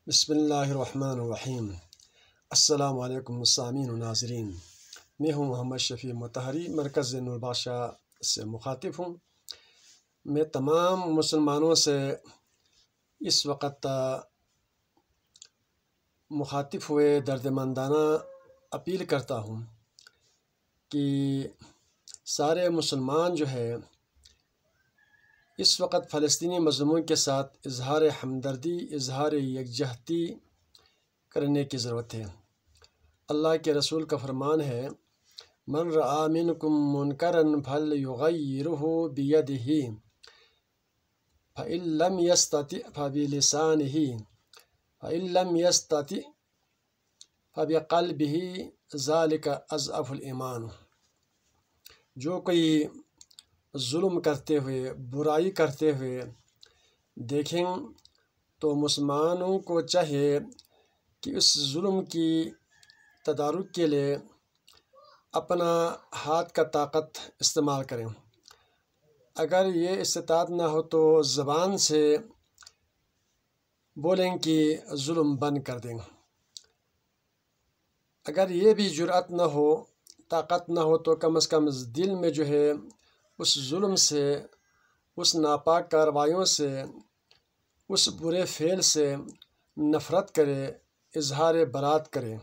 بسم اللہ الرحمن الرحیم۔ السلام علیکم سامعین و ناظرین، میں ہوں محمد شفیع مطہری، مرکز نور بادشاہ سے مخاطب ہوں۔ میں تمام مسلمانوں سے اس وقت مخاطب ہوئے دردمندانہ اپیل کرتا ہوں کہ سارے مسلمان جو ہے اس وقت فلسطینی مظلوموں کے ساتھ اظہار ہمدردی، اظہار یکجہتی کرنے کی ضرورت ہے۔ اللہ کے رسول کا فرمان ہے، من رأى منکم منکرا فلیغیرہ بیدہ فإن لم یستطع فبلسانہ فإن لم یستطع فبقلبہ ذلک اضعف الایمان۔ جو کوئی ظلم کرتے ہوئے، برائی کرتے ہوئے دیکھیں تو مسلمانوں کو چاہیے کہ اس ظلم کی تدارک کے لیے اپنا ہاتھ کا طاقت استعمال کریں۔ اگر یہ استطاعت نہ ہو تو زبان سے بولیں کہ ظلم بند کر دیں۔ اگر یہ بھی جرأت نہ ہو، طاقت نہ ہو تو کم از کم دل میں جو ہے اس ظلم سے، اس ناپاک کارروائیوں سے، اس برے فعل سے نفرت کرے، اظہار برات کرے۔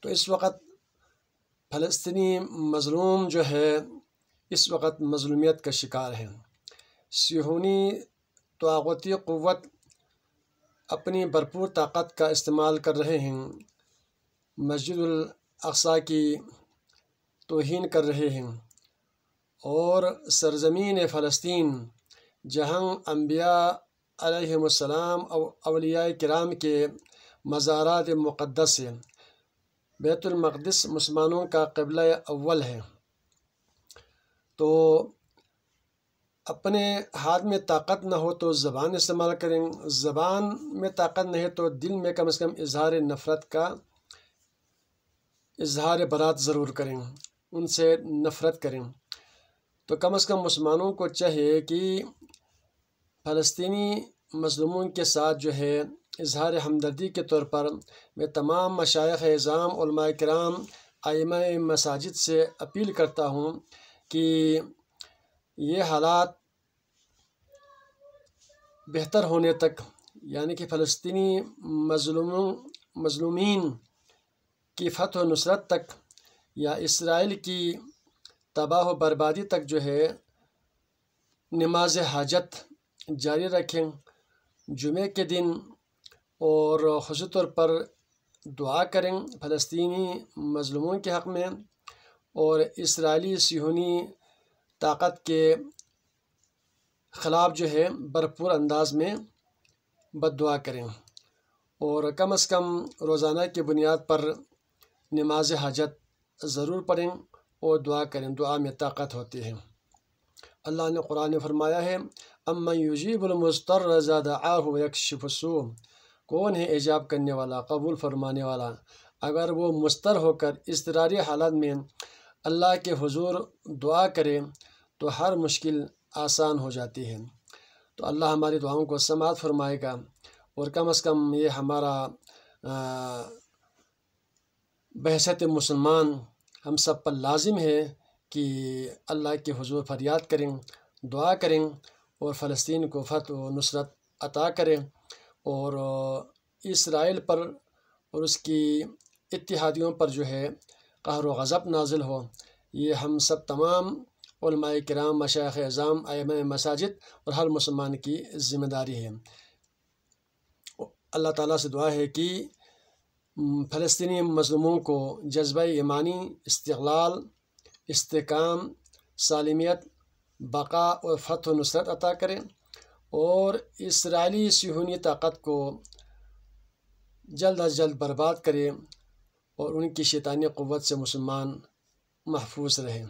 تو اس وقت فلسطینی مظلوم جو ہے اس وقت مظلومیت کا شکار ہے۔ صہیونی طاغوتی قوت اپنی بھرپور طاقت کا استعمال کر رہے ہیں، مسجد الاقصیٰ کی توہین کر رہے ہیں، اور سرزمین فلسطین جہاں انبیاء علیہم السلام اور اولیاء کرام کے مزارات مقدس ہیں، بیت المقدس مسلمانوں کا قبلہ اول ہے، تو اپنے ہاتھ میں طاقت نہ ہو تو زبان استعمال کریں، زبان میں طاقت نہیں ہے تو دل میں کم از کم اظہار نفرت کا، اظہار برات ضرور کریں، ان سے نفرت کریں۔ تو کم از کم مسلمانوں کو چاہیے کہ فلسطینی مظلوموں کے ساتھ جو ہے اظہار ہمدردی کے طور پر میں تمام مشائخ اعظام، علماء کرام، ائمہ مساجد سے اپیل کرتا ہوں کہ یہ حالات بہتر ہونے تک، یعنی کہ فلسطینی مظلومین کی فتح و نصرت تک، یا اسرائیل کی تباہ و بربادی تک جو ہے نماز حاجت جاری رکھیں جمعے کے دن، اور خصوصی طور پر دعا کریں فلسطینی مظلوموں کے حق میں، اور اسرائیلی صہیونی طاقت کے خلاف جو ہے بھرپور انداز میں بد دعا کریں، اور کم از کم روزانہ کی بنیاد پر نماز حاجت ضرور پڑھیں اور دعا کریں، دعا میں طاقت ہوتی ہے۔ اللہ نے قرآن میں فرمایا ہے، امن یجیب المضطر اذا دعاہ ویکشف السوء، کون ہے ایجاب کرنے والا، قبول فرمانے والا، اگر وہ مضطر ہو کر اضطراری حالت میں اللہ کے حضور دعا کرے تو ہر مشکل آسان ہو جاتی ہے۔ تو اللہ ہماری دعاؤں کو سماعت فرمائے گا، اور کم از کم یہ ہمارا بحیثیت مسلمان ہم سب پر لازم ہے کہ اللہ کے حضور فریاد کریں، دعا کریں، اور فلسطین کو فتح و نصرت عطا کریں، اور اسرائیل پر اور اس کی اتحادیوں پر جو ہے قہر و غضب نازل ہو۔ یہ ہم سب تمام علماء کرام، مشائخ اعظام، ائمہ مساجد اور ہر مسلمان کی ذمہ داری ہے۔ اللہ تعالیٰ سے دعا ہے کہ فلسطینی مظلوموں کو جذبہ ایمانی، استقلال، استحکام، سالمیت، بقا اور فتح و نصرت عطا کریں، اور اسرائیلی صہیونی طاقت کو جلد از جلد برباد کرے، اور ان کی شیطانی قوت سے مسلمان محفوظ رہیں۔